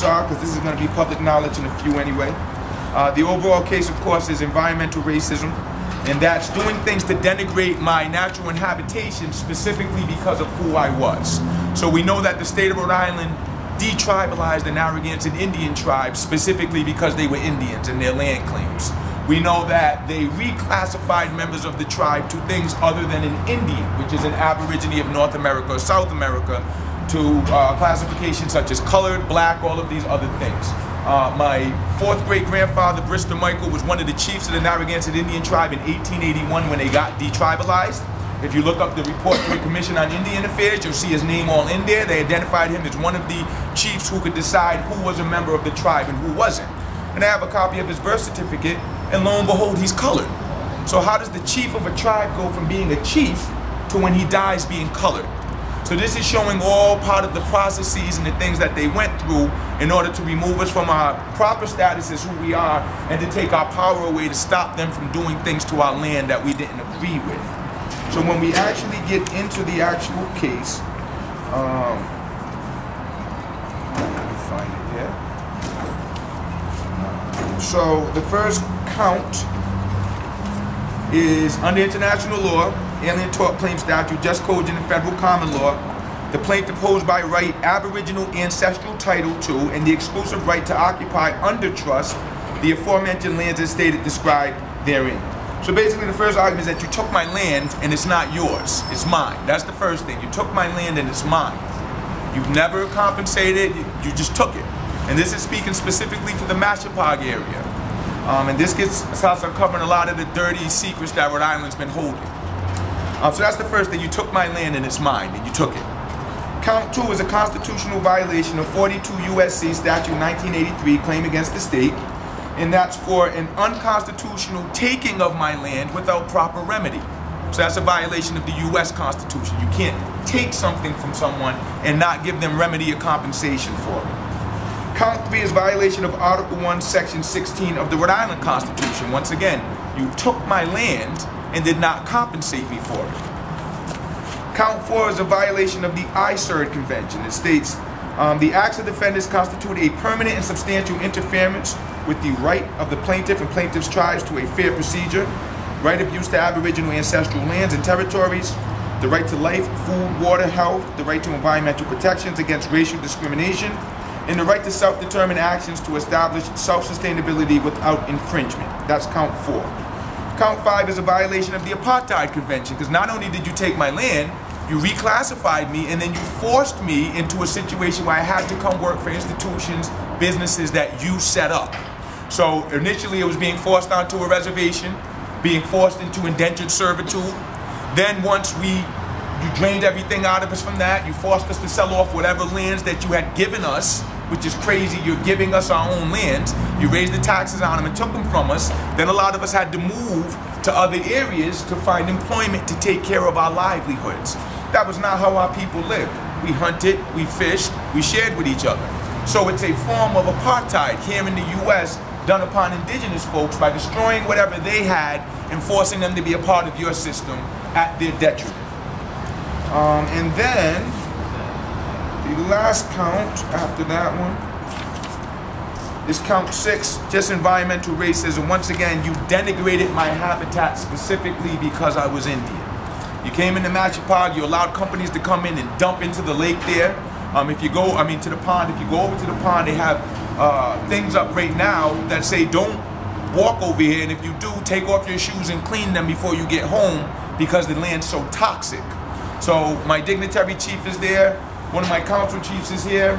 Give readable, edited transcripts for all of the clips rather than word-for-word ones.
because this is going to be public knowledge in a few anyway. The overall case, of course, is environmental racism, and that's doing things to denigrate my natural inhabitation specifically because of who I was. So we know that the state of Rhode Island detribalized the Narragansett Indian tribe specifically because they were Indians and their land claims. We know that they reclassified members of the tribe to things other than an Indian, which is an aborigine of North America or South America, to classifications such as colored, black, all of these other things. My fourth great grandfather, Brister Michael, was one of the chiefs of the Narragansett Indian tribe in 1881 when they got detribalized. If you look up the report to the Commission on Indian Affairs, you'll see his name all in there. They identified him as one of the chiefs who could decide who was a member of the tribe and who wasn't. And I have a copy of his birth certificate, and lo and behold, he's colored. So how does the chief of a tribe go from being a chief to when he dies being colored? So this is showing all part of the processes and the things that they went through in order to remove us from our proper status as who we are and to take our power away to stop them from doing things to our land that we didn't agree with. So when we actually get into the actual case, let me find it here. So the first count is under international law, alien tort claim statute, just codes in the federal common law. The plaintiff holds by right aboriginal ancestral title to and the exclusive right to occupy under trust the aforementioned lands as stated described therein. So basically the first argument is that you took my land and it's not yours, it's mine. That's the first thing. You took my land and it's mine. You've never compensated, you just took it. And this is speaking specifically to the Mashapaug area. And this starts uncovering a lot of the dirty secrets that Rhode Island's been holding. So that's the first thing. You took my land and it's mine, and you took it. Count 2 is a constitutional violation of 42 U.S.C. Statute 1983, claim against the state. And that's for an unconstitutional taking of my land without proper remedy. So that's a violation of the U.S. Constitution. You can't take something from someone and not give them remedy or compensation for it. Count 3 is violation of Article 1, Section 16 of the Rhode Island Constitution. Once again, you took my land and did not compensate me for it. Count 4 is a violation of the ICERD Convention. It states, the acts of defendants constitute a permanent and substantial interference with the right of the plaintiff and plaintiff's tribes to a fair procedure, right of use to aboriginal ancestral lands and territories, the right to life, food, water, health, the right to environmental protections against racial discrimination, and the right to self-determined actions to establish self-sustainability without infringement. That's count 4. Count 5 is a violation of the Apartheid Convention, because not only did you take my land, you reclassified me, and then you forced me into a situation where I had to come work for institutions, businesses that you set up. So initially it was being forced onto a reservation, being forced into indentured servitude. Then once you drained everything out of us from that, you forced us to sell off whatever lands that you had given us, which is crazy. You're giving us our own lands. You raised the taxes on them and took them from us. Then a lot of us had to move to other areas to find employment to take care of our livelihoods. That was not how our people lived. We hunted, we fished, we shared with each other. So it's a form of apartheid here in the U.S. done upon indigenous folks by destroying whatever they had and forcing them to be a part of your system at their detriment. And then the last count after that one is count 6, just environmental racism. Once again, you denigrated my habitat specifically because I was Indian. You came into Mashapaug, you allowed companies to come in and dump into the lake there. If you go, to the pond, if you go over to the pond, they have things up right now that say don't walk over here, and if you do, take off your shoes and clean them before you get home because the land's so toxic. So my dignitary chief is there, one of my council chiefs is here,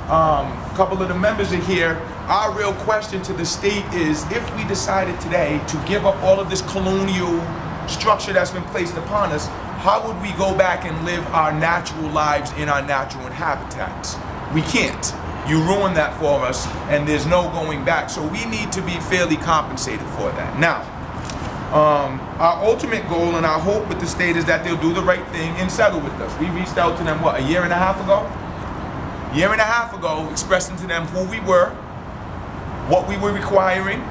a couple of the members are here. Our real question to the state is, if we decided today to give up all of this colonial structure that's been placed upon us, how would we go back and live our natural lives in our natural habitats? We can't. You ruined that for us, and there's no going back. So we need to be fairly compensated for that. Now, our ultimate goal and our hope with the state is that they'll do the right thing and settle with us. We reached out to them, what, a year and a half ago? A year and a half ago, expressing to them who we were, what we were requiring,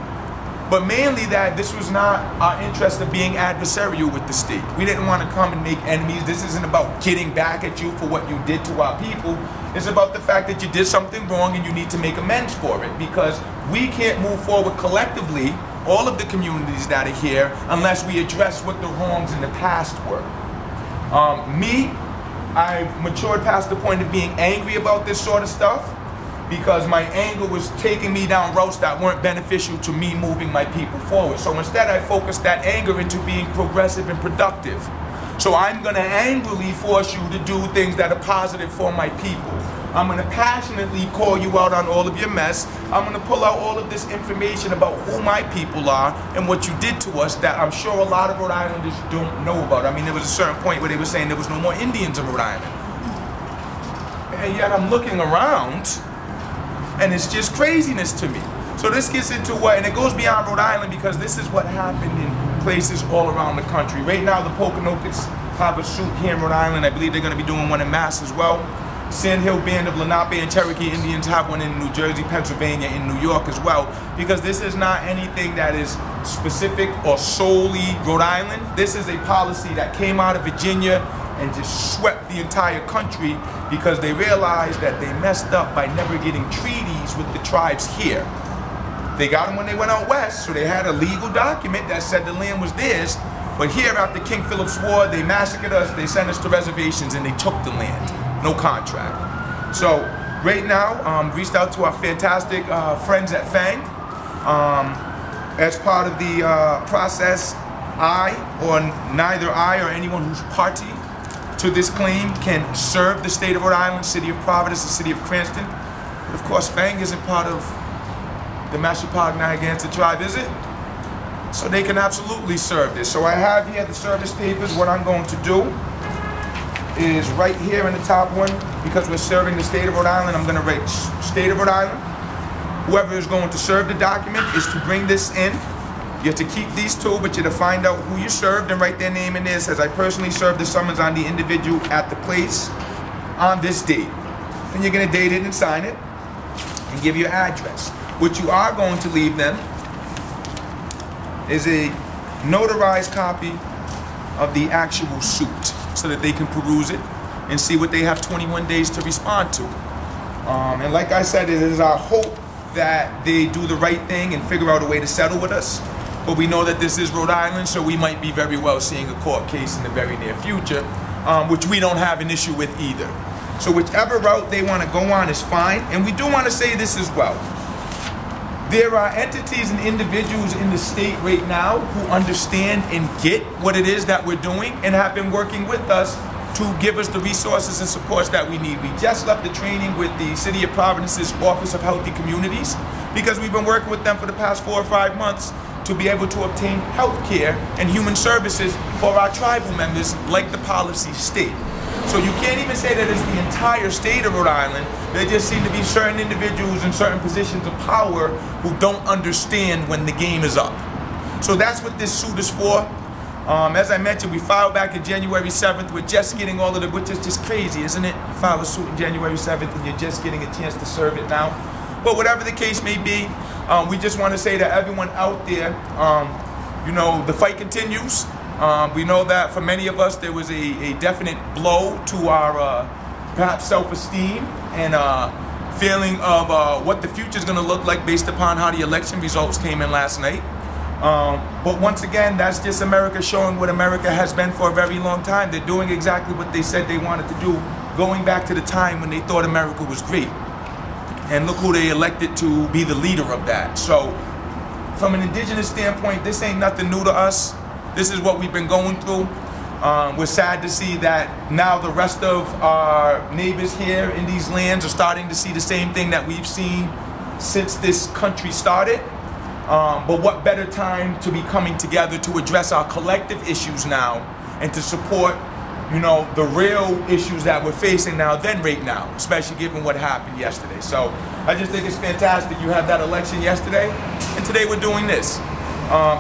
but mainly that this was not our interest of being adversarial with the state. We didn't want to come and make enemies. This isn't about getting back at you for what you did to our people. It's about the fact that you did something wrong and you need to make amends for it, because we can't move forward collectively, all of the communities that are here, unless we address what the wrongs in the past were. I've matured past the point of being angry about this sort of stuff, because my anger was taking me down routes that weren't beneficial to me moving my people forward. So instead I focused that anger into being progressive and productive. So I'm going to angrily force you to do things that are positive for my people. I'm going to passionately call you out on all of your mess. I'm going to pull out all of this information about who my people are and what you did to us that I'm sure a lot of Rhode Islanders don't know about. I mean, there was a certain point where they were saying there was no more Indians in Rhode Island. And yet I'm looking around and it's just craziness to me. So this gets into what, and it goes beyond Rhode Island, because this is what happened in places all around the country. Right now the Poconokeets have a suit here in Rhode Island. I believe they're going to be doing one in Mass as well. Sand Hill Band of Lenape and Cherokee Indians have one in New Jersey, Pennsylvania, and New York as well, because this is not anything that is specific or solely Rhode Island. This is a policy that came out of Virginia and just swept the entire country, because they realized that they messed up by never getting treaties with the tribes here. They got them when they went out west, so they had a legal document that said the land was theirs. But here, after King Philip's War, they massacred us, they sent us to reservations, and they took the land. No contract. So right now, reached out to our fantastic friends at FANG. As part of the process, I, or neither I or anyone who's party to this claim, can serve the state of Rhode Island, city of Providence, the city of Cranston. But of course, FANG isn't part of the Mashapaug Nahaganset tribe, is it? So they can absolutely serve this. So I have here the service papers. What I'm going to do is right here in the top one, because we're serving the state of Rhode Island, I'm going to write state of Rhode Island. Whoever is going to serve the document is to bring this in. You have to keep these two, but you have to find out who you served and write their name in there. It says, I personally served the summons on the individual at the place on this date. And you're going to date it and sign it and give your address. What you are going to leave them is a notarized copy of the actual suit, so that they can peruse it and see what they have 21 days to respond to. And like I said, it is our hope that they do the right thing and figure out a way to settle with us. But we know that this is Rhode Island, so we might be very well seeing a court case in the very near future, which we don't have an issue with either. So whichever route they want to go on is fine. And we do want to say this as well. There are entities and individuals in the state right now who understand and get what it is that we're doing and have been working with us to give us the resources and supports that we need. We just left the training with the City of Providence's Office of Healthy Communities, because we've been working with them for the past 4 or 5 months to be able to obtain health care and human services for our tribal members, like the policy state. So you can't even say that it's the entire state of Rhode Island. There just seem to be certain individuals in certain positions of power who don't understand when the game is up. So that's what this suit is for. As I mentioned, we filed back in January 7th. We're just getting all of the, which is just crazy, isn't it? You file a suit in January 7th and you're just getting a chance to serve it now. But whatever the case may be, we just want to say to everyone out there, you know, the fight continues. We know that for many of us, there was a definite blow to our perhaps self-esteem and feeling of what the future is going to look like based upon how the election results came in last night. But once again, that's just America showing what America has been for a very long time. They're doing exactly what they said they wanted to do, going back to the time when they thought America was great. And look who they elected to be the leader of that. So from an indigenous standpoint, this ain't nothing new to us. This is what we've been going through. We're sad to see that now the rest of our neighbors here in these lands are starting to see the same thing that we've seen since this country started. But what better time to be coming together to address our collective issues now and to support, you know, the real issues that we're facing now than right now, especially given what happened yesterday. So I just think it's fantastic. You had that election yesterday, and today we're doing this.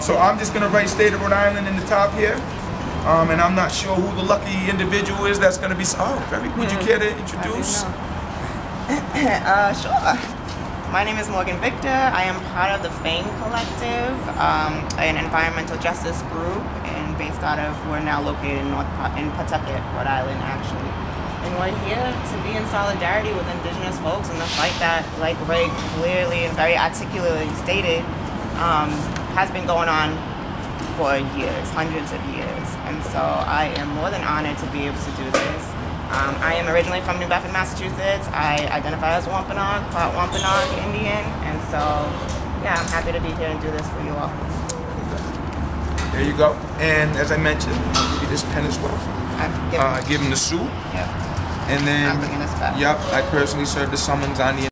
So I'm just going to write State of Rhode Island in the top here. And I'm not sure who the lucky individual is that's going to be. Oh, very. Would you care to introduce? Sure. My name is Morgan Victor. I am part of the FANG Collective, an environmental justice group, and based out of, we're now located in Pawtucket, Rhode Island, actually. And we're here to be in solidarity with Indigenous folks in the fight that, like Ray clearly and very articulately stated, has been going on for years, hundreds of years. And so I am more than honored to be able to do this. I am originally from New Bedford, Massachusetts. I identify as Wampanoag, part Wampanoag Indian. And so, yeah, I'm happy to be here and do this for you all. There you go. And as I mentioned, I'll give you this pen as well. Give him the suit. Yep. And then, I'm bringing this back. Yep, I personally served the summons on the